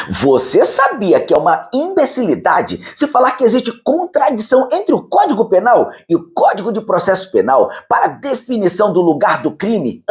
Você sabia que é uma imbecilidade se falar que existe contradição entre o Código Penal e o Código de Processo Penal para a definição do lugar do crime?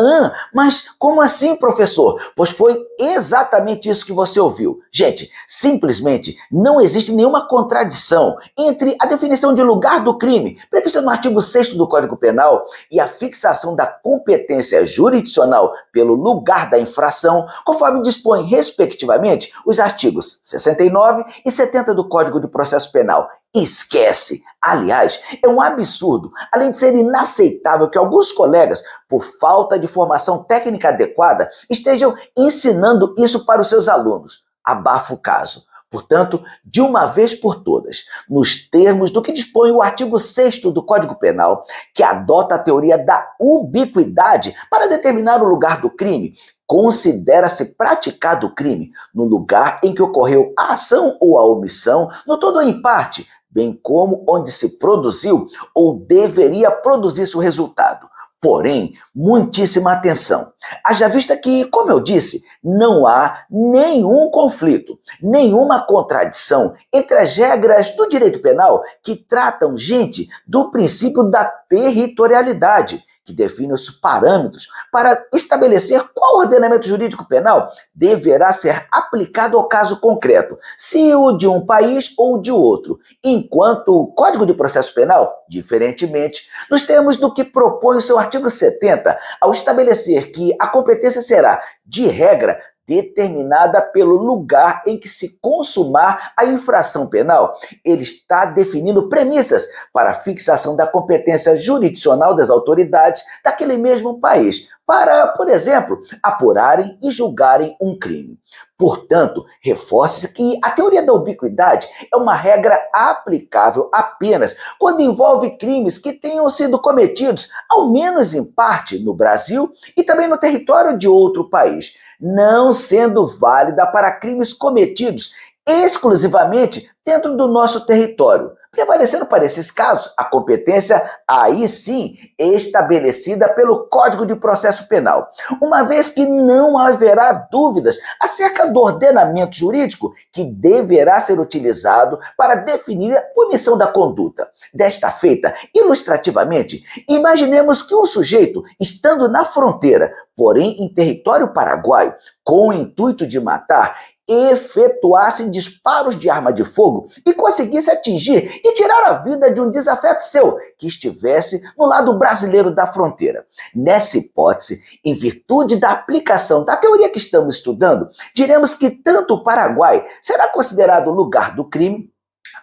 Mas como assim, professor? Pois foi exatamente isso que você ouviu. Gente, simplesmente não existe nenhuma contradição entre a definição de lugar do crime, prevista no artigo 6º do Código Penal, e a fixação da competência jurisdicional pelo lugar da infração, conforme dispõe, respectivamente, os artigos 69 e 70 do Código de Processo Penal. Esquece! Aliás, é um absurdo, além de ser inaceitável que alguns colegas, por falta de formação técnica adequada, estejam ensinando isso para os seus alunos. Abafa o caso. Portanto, de uma vez por todas, nos termos do que dispõe o artigo 6º do Código Penal, que adota a teoria da ubiquidade para determinar o lugar do crime, considera-se praticado o crime no lugar em que ocorreu a ação ou a omissão, no todo ou em parte, bem como onde se produziu ou deveria produzir-se o resultado. Porém, muitíssima atenção. Haja vista que, como eu disse, não há nenhum conflito, nenhuma contradição entre as regras do direito penal que tratam, gente, do princípio da territorialidade, que define os parâmetros para estabelecer qual ordenamento jurídico penal deverá ser aplicado ao caso concreto, se o de um país ou de outro, enquanto o Código de Processo Penal, diferentemente, nos termos do que propõe o seu artigo 70, ao estabelecer que a competência será, de regra, determinada pelo lugar em que se consumar a infração penal. Ele está definindo premissas para a fixação da competência jurisdicional das autoridades daquele mesmo país, para, por exemplo, apurarem e julgarem um crime. Portanto, reforça-se que a teoria da ubiquidade é uma regra aplicável apenas quando envolve crimes que tenham sido cometidos, ao menos em parte, no Brasil e também no território de outro país, não sendo válida para crimes cometidos exclusivamente dentro do nosso território, prevalecendo para esses casos a competência, aí sim, estabelecida pelo Código de Processo Penal, uma vez que não haverá dúvidas acerca do ordenamento jurídico que deverá ser utilizado para definir a punição da conduta. Desta feita, ilustrativamente, imaginemos que um sujeito, estando na fronteira, porém em território paraguaio, com o intuito de matar, efetuasse disparos de arma de fogo e conseguisse atingir e tirar a vida de um desafeto seu que estivesse no lado brasileiro da fronteira. Nessa hipótese, em virtude da aplicação da teoria que estamos estudando, diremos que tanto o Paraguai será considerado o lugar do crime,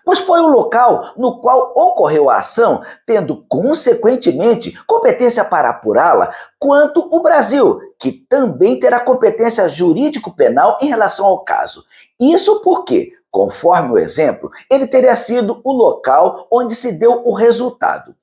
pois foi o local no qual ocorreu a ação, tendo, consequentemente, competência para apurá-la, quanto o Brasil, que também terá competência jurídico-penal em relação ao caso. Isso porque, conforme o exemplo, ele teria sido o local onde se deu o resultado.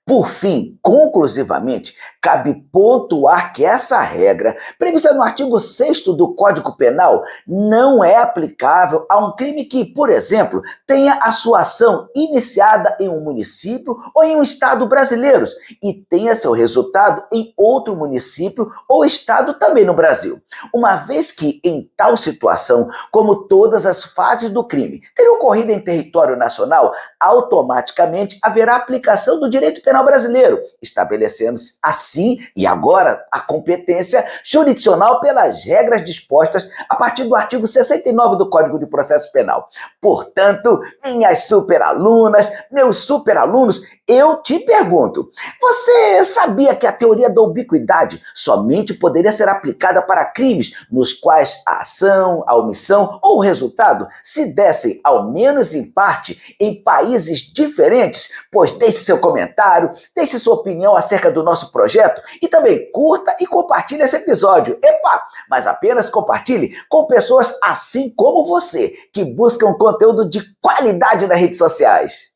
Por fim, conclusivamente, cabe pontuar que essa regra, prevista no artigo 6º do Código Penal, não é aplicável a um crime que, por exemplo, tenha a sua ação iniciada em um município ou em um estado brasileiros e tenha seu resultado em outro município ou estado também no Brasil. Uma vez que, em tal situação, como todas as fases do crime teriam ocorrido em território nacional, automaticamente haverá aplicação do direito penal brasileiro, estabelecendo-se assim e agora a competência jurisdicional pelas regras dispostas a partir do artigo 69 do Código de Processo Penal. Portanto, minhas superalunas, meus superalunos, eu te pergunto, você sabia que a teoria da ubiquidade somente poderia ser aplicada para crimes nos quais a ação, a omissão ou o resultado se dessem, ao menos em parte, em países diferentes? Pois deixe seu comentário, deixe sua opinião acerca do nosso projeto e também curta e compartilhe esse episódio. Mas apenas compartilhe com pessoas assim como você, que buscam conteúdo de qualidade nas redes sociais.